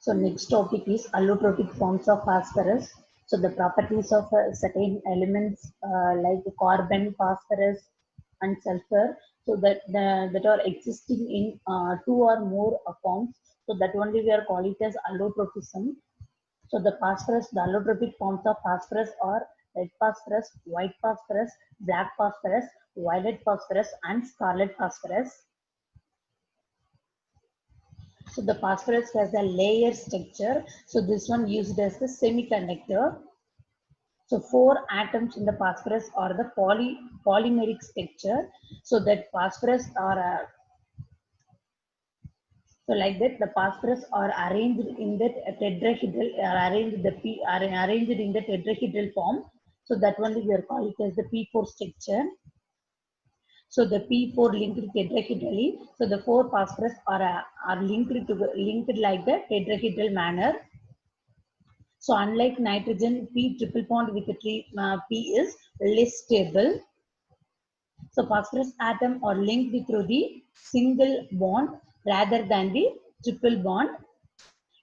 So next topic is allotropic forms of phosphorus. So the properties of certain elements like carbon, phosphorus, and sulfur. So that are existing in two or more forms. So that only we are calling it as allotropism. So the allotropic forms of phosphorus are red phosphorus, white phosphorus, black phosphorus, violet phosphorus, and scarlet phosphorus. So the phosphorus has a layer structure. So this one used as the semiconductor. So four atoms in the phosphorus are the polymeric structure. So that phosphorus are so like that the phosphorus are arranged in the tetrahedral arranged in the tetrahedral form. So that one we are calling it as the P4 structure. So the P4 linked tetrahedrally. So the four phosphorus are linked like the tetrahedral manner. So unlike nitrogen, P triple bond with P is less stable. So phosphorus atom are linked through the single bond rather than the triple bond.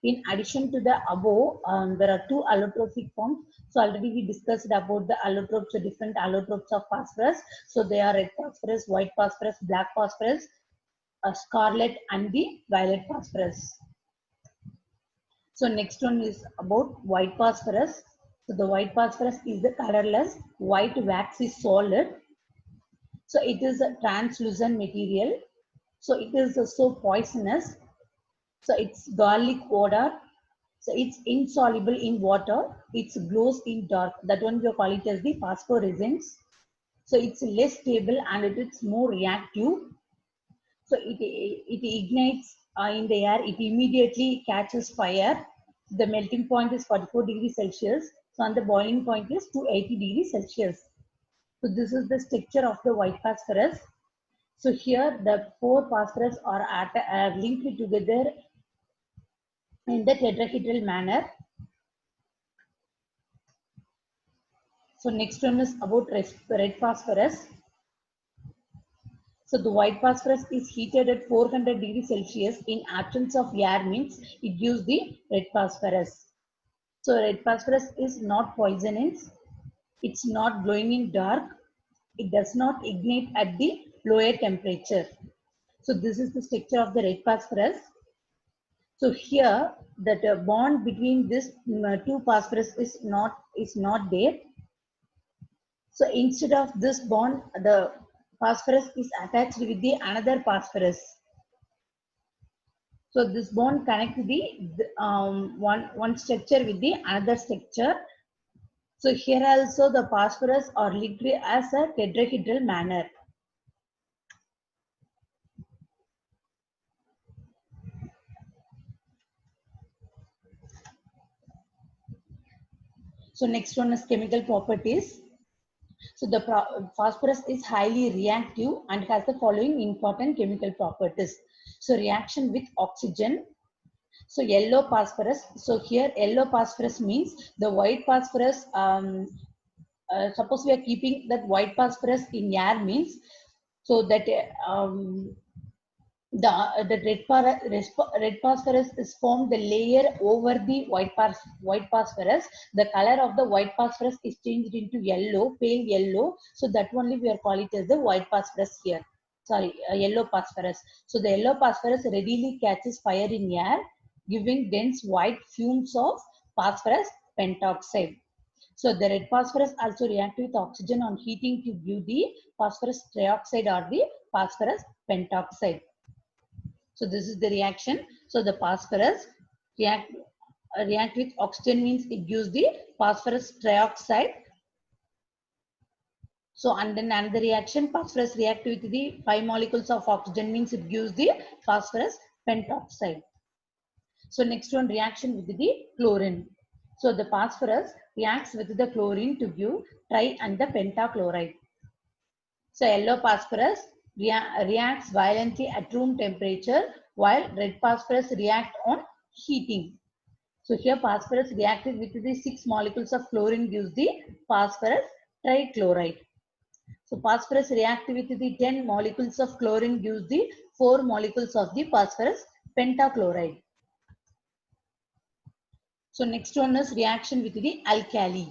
In addition to the above, there are two allotropic forms. So already we discussed about the allotropes, the different allotropes of phosphorus. So they are red phosphorus, white phosphorus, black phosphorus, scarlet, and the violet phosphorus. So next one is about white phosphorus. So the white phosphorus is the colorless white waxy solid. So it is a translucent material. So it is so poisonous. So it's garlic odor. So it's insoluble in water. It glows in dark. That one we call it as the phosphorescence. So it's less stable and it's more reactive. So it ignites in the air. It immediately catches fire. The melting point is 44 degrees Celsius. So and the boiling point is 280 degrees Celsius. So this is the structure of the white phosphorus. So here the four phosphorus are linked together in the tetrahedral manner. So next one is about red phosphorus. So the white phosphorus is heated at 400 degrees Celsius in absence of air means it gives the red phosphorus. So red phosphorus is not poisonous. It's not glowing in dark. It does not ignite at the lower temperature. So this is the structure of the red phosphorus. So here that bond between this two phosphorus is not there. So instead of this bond, the phosphorus is attached with the another phosphorus. So this bond connects the one structure with the another structure. So here also the phosphorus are linked as a tetrahedral manner. So next one is chemical properties. So the phosphorus is highly reactive and has the following important chemical properties. So reaction with oxygen. So yellow phosphorus. So here yellow phosphorus means the white phosphorus. Suppose we are keeping that white phosphorus in air means so that the red phosphorus is formed the layer over the white phosphorus. The color of the white phosphorus is changed into yellow, pale yellow. So that only we are calling it as the white phosphorus here. Sorry, yellow phosphorus. So the yellow phosphorus readily catches fire in air, giving dense white fumes of phosphorus pentoxide. So the red phosphorus also react with oxygen on heating to give the phosphorus trioxide or the phosphorus pentoxide. So this is the reaction. So the phosphorus react with oxygen means it gives the phosphorus trioxide. So and then another reaction, phosphorus react with the 5 molecules of oxygen means it gives the phosphorus pentoxide. So next one, reaction with the chlorine. So the phosphorus reacts with the chlorine to give tri and the pentachloride. So yellow phosphorus reacts violently at room temperature while red phosphorus react on heating. So here phosphorus reacted with the 6 molecules of chlorine gives the phosphorus trichloride. So phosphorus reacted with the 10 molecules of chlorine gives the 4 molecules of the phosphorus pentachloride. So next one is reaction with the alkali.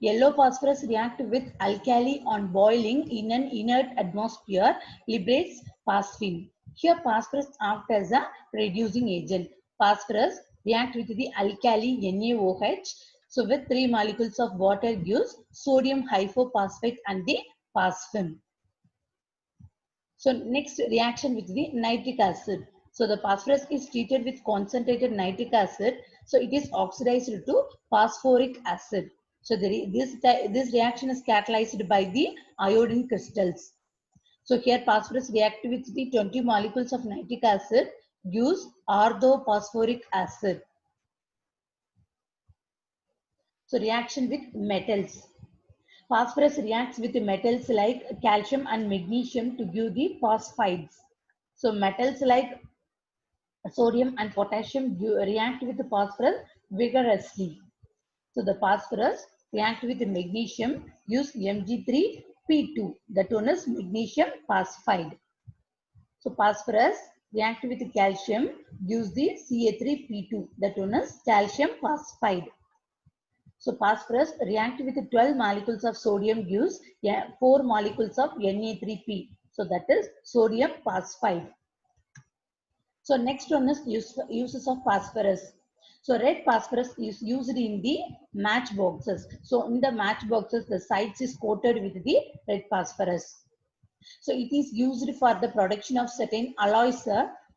Yellow phosphorus react with alkali on boiling in an inert atmosphere, liberates phosphine. Here phosphorus acts as a reducing agent. Phosphorus react with the alkali NaOH. So with 3 molecules of water gives sodium hypophosphate and the phosphine. So next reaction with the nitric acid. So the phosphorus is treated with concentrated nitric acid. So it is oxidized to phosphoric acid. So this reaction is catalyzed by the iodine crystals. So here phosphorus react with the 20 molecules of nitric acid gives orthophosphoric acid. So reaction with metals. Phosphorus reacts with metals like calcium and magnesium to give the phosphides. So metals like sodium and potassium react with the phosphorus vigorously. So the phosphorus react with the magnesium, use Mg3P2, that one is magnesium phosphide. So phosphorus react with the calcium, use the Ca3P2, that one is calcium phosphide. So phosphorus react with 12 molecules of sodium gives 4 molecules of Na3P. So that is sodium phosphide. So next one is uses of phosphorus. So red phosphorus is used in the matchboxes. So in the matchboxes, the sides is coated with the red phosphorus. So it is used for the production of certain alloys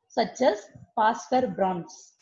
such as phosphor bronze.